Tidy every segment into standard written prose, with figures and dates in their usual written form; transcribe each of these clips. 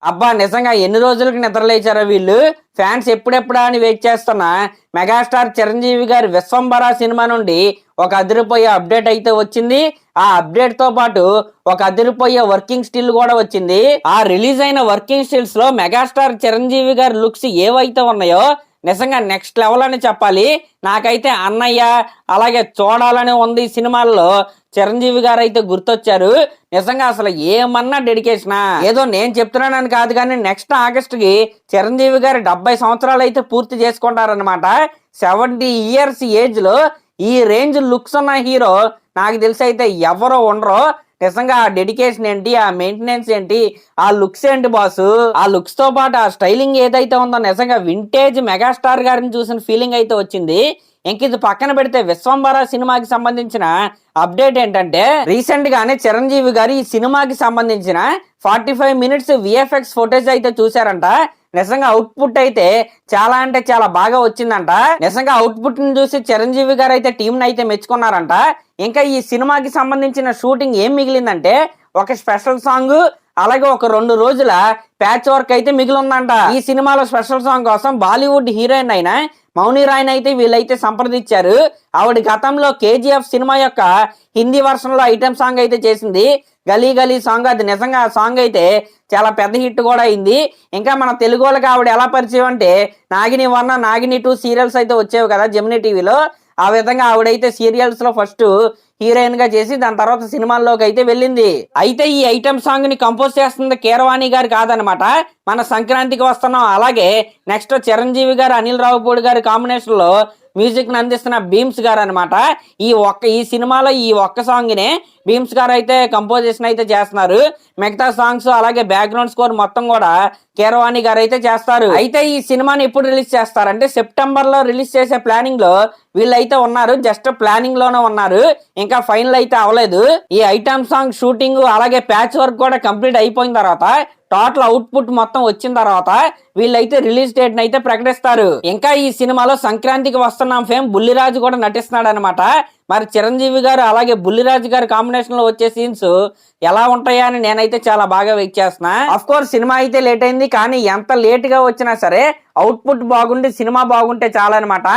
అబ్బా నిజంగా ఎన్ని రోజులకి నిద్రలేచారో వీళ్ళు. ఫ్యాన్స్ ఎప్పుడెప్పుడా అని వెయిట్ చేస్తున్న మెగాస్టార్ చిరంజీవి గారి విశ్వంబర సినిమా నుండి ఒక అదిరిపోయే అప్డేట్ అయితే వచ్చింది. ఆ అప్డేట్ తో పాటు ఒక అదిరిపోయే వర్కింగ్ స్టిల్ కూడా వచ్చింది. ఆ రిలీజ్ అయిన వర్కింగ్ స్టిల్స్ లో మెగాస్టార్ చిరంజీవి గారి లుక్స్ ఏవైతే ఉన్నాయో నిజంగా నెక్స్ట్ లెవెల్ అని చెప్పాలి. నాకైతే అన్నయ్య అలాగే చూడాలని ఉంది సినిమాల్లో చిరంజీవి గారు అయితే గుర్తొచ్చారు. నిజంగా అసలు ఏమన్నా డెడికేషనా, ఏదో నేను చెప్తున్నానని కాదు కానీ నెక్స్ట్ ఆగస్ట్ కి చిరంజీవి గారు 70 సంవత్సరాలు అయితే పూర్తి చేసుకుంటారనమాట. 70 ఇయర్స్ ఏజ్ లో ఈ రేంజ్ లుక్స్ ఉన్న హీరో నాకు తెలిసి అయితే ఎవరో ఉండరు. నిజంగా ఆ డెడికేషన్ ఏంటి, ఆ మెయింటెనెన్స్ ఏంటి, ఆ లుక్స్ ఏంటి బాసు. ఆ లుక్స్ తో పాటు ఆ స్టైలింగ్ ఏదైతే ఉందో నిజంగా వింటేజ్ మెగాస్టార్ గారిని చూసిన ఫీలింగ్ అయితే వచ్చింది. ఇంక ఇది పక్కన పెడితే విశ్వంబర సినిమాకి సంబంధించిన అప్డేట్ ఏంటంటే రీసెంట్ గానే చిరంజీవి గారు ఈ సినిమాకి సంబంధించిన 45 మినిట్స్ విఎఫ్ఎక్స్ ఫుటేజ్ అయితే చూసారంట. నిజంగా అవుట్పుట్ అయితే చాలా అంటే చాలా బాగా వచ్చిందంట. నిజంగా అవుట్పుట్ ని చూసి చిరంజీవి గారు అయితే టీం ని అయితే మెచ్చుకున్నారంట. ఇంకా ఈ సినిమాకి సంబంధించిన షూటింగ్ ఏం మిగిలిందంటే ఒక స్పెషల్ సాంగ్ అలాగే ఒక 2 రోజుల ప్యాచ్ వర్క్ అయితే మిగిలిందంట. ఈ సినిమాలో స్పెషల్ సాంగ్ కోసం బాలీవుడ్ హీరోయిన్ అయిన మౌని రాయ్ని అయితే వీళ్ళైతే సంప్రదించారు. ఆవిడ గతంలో కేజీఎఫ్ సినిమా యొక్క హిందీ వర్షన్ లో ఐటమ్ సాంగ్ అయితే చేసింది, గలీ గలీ సాంగ్. అది నిజంగా ఆ సాంగ్ అయితే చాలా పెద్ద హిట్ కూడా అయింది. ఇంకా మన తెలుగు వాళ్ళకి ఆవిడ ఎలా పరిచయం అంటే నాగిని 1 నాగిని 2 సీరియల్స్ అయితే వచ్చేవి కదా జెమినీ టీవీలో. ఆ విధంగా ఆవిడైతే సీరియల్స్ లో ఫస్ట్ హీరోయిన్ గా చేసి దాని తర్వాత సినిమాల్లోకి అయితే వెళ్ళింది. అయితే ఈ ఐటమ్ సాంగ్ ని కంపోజ్ చేస్తుంది కీరవాణి గారు కాదనమాట, మన సంక్రాంతికి వస్తున్నాం అలాగే నెక్స్ట్ చిరంజీవి గారు అనిల్ రావుపూడి గారి కాంబినేషన్ లో మ్యూజిక్ ని అందిస్తున్న భీమ్స్ గారు అనమాట. ఈ సినిమాలో ఈ ఒక్క సాంగ్ నే భీమ్స్ గారు అయితే కంపోజిషన్ అయితే చేస్తున్నారు. మిగతా సాంగ్స్ అలాగే బ్యాక్గ్రౌండ్ స్కోర్ మొత్తం కూడా కీరవాణి గారు అయితే చేస్తారు. అయితే ఈ సినిమాని ఎప్పుడు రిలీజ్ చేస్తారంటే సెప్టెంబర్ లో రిలీజ్ చేసే ప్లానింగ్ లో వీళ్ళైతే ఉన్నారు. జస్ట్ ప్లానింగ్ లోనే ఉన్నారు, ఇంకా ఫైనల్ అయితే అవ్వలేదు. ఈ ఐటమ్ సాంగ్ షూటింగ్ అలాగే ప్యాచ్ వర్క్ కూడా కంప్లీట్ అయిపోయిన తర్వాత టోటల్ అవుట్పుట్ మొత్తం వచ్చిన తర్వాత వీళ్ళైతే రిలీజ్ డేట్ అయితే ప్రకటిస్తారు. ఇంకా ఈ సినిమాలో సంక్రాంతికి వస్తున్నాం ఫేమ్ బుల్లిరాజు కూడా నటిస్తున్నాడు అనమాట. మరి చిరంజీవి గారు అలాగే బుల్లిరాజు గారి కాంబినేషన్ లో వచ్చే సీన్స్ ఎలా ఉంటాయా అని నేనైతే చాలా బాగా వెయిట్ చేస్తున్నా. అఫ్ కోర్స్ సినిమా అయితే లేట్ అయింది కానీ ఎంత లేట్ గా వచ్చినా సరే అవుట్పుట్ బాగుండి సినిమా బాగుంటే చాలన్నమాట,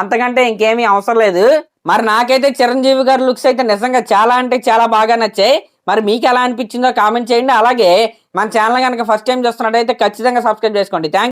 అంతకంటే ఇంకేమీ అవసరం లేదు. మరి నాకైతే చిరంజీవి గారి లుక్స్ అయితే నిజంగా చాలా అంటే చాలా బాగా నచ్చాయి. మరి మీకు ఎలా అనిపించిందో కామెంట్ చేయండి. అలాగే మన ఛానల్ కనుక ఫస్ట్ టైం చూస్తున్నట్టయితే ఖచ్చితంగా సబ్స్క్రైబ్ చేసుకోండి. థ్యాంక్